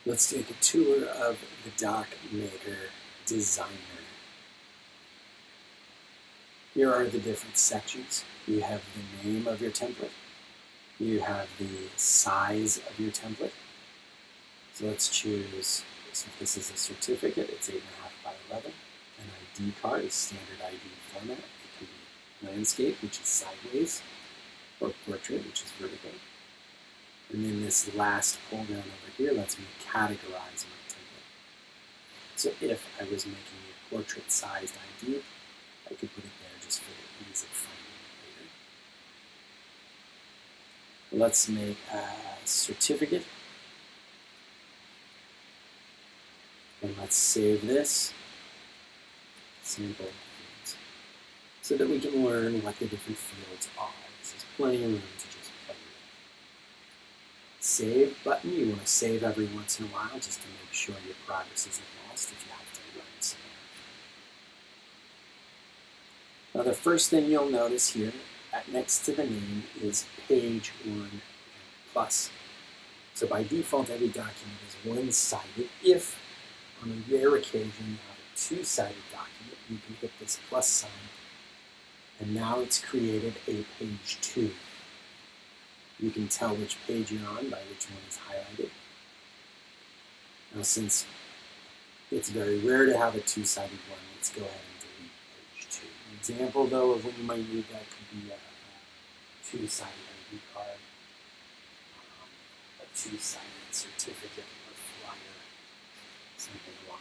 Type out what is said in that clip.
Let's take a tour of the Docmaker Designer. Here are the different sections. You have the name of your template. You have the size of your template. So let's choose, so if this is a certificate, it's 8.5 by 11. An ID card is standard ID format. It can be landscape, which is sideways, or portrait, which is vertical. And then this last pull down over here lets me categorize my template. So if I was making a portrait-sized ID, I could put it there just for the ease of finding it later. Let's make a certificate. And let's save this sample fields so that we can learn what the different fields are. This is plenty of room to just play with. Save button, you want to save every once in a while just to make sure your progress isn't lost if you have to run somewhere. Now the first thing you'll notice here next to the name is page 1 plus. So by default every document is one-sided. If on a rare occasion you have a two-sided document, you can hit this plus sign and now it's created a page 2. You can tell which page you're on by which one is highlighted. Now since it's very rare to have a two-sided one, let's go ahead and delete page 2. An example though of when you might need that could be a two-sided ID card, a two-sided certificate or flyer, something along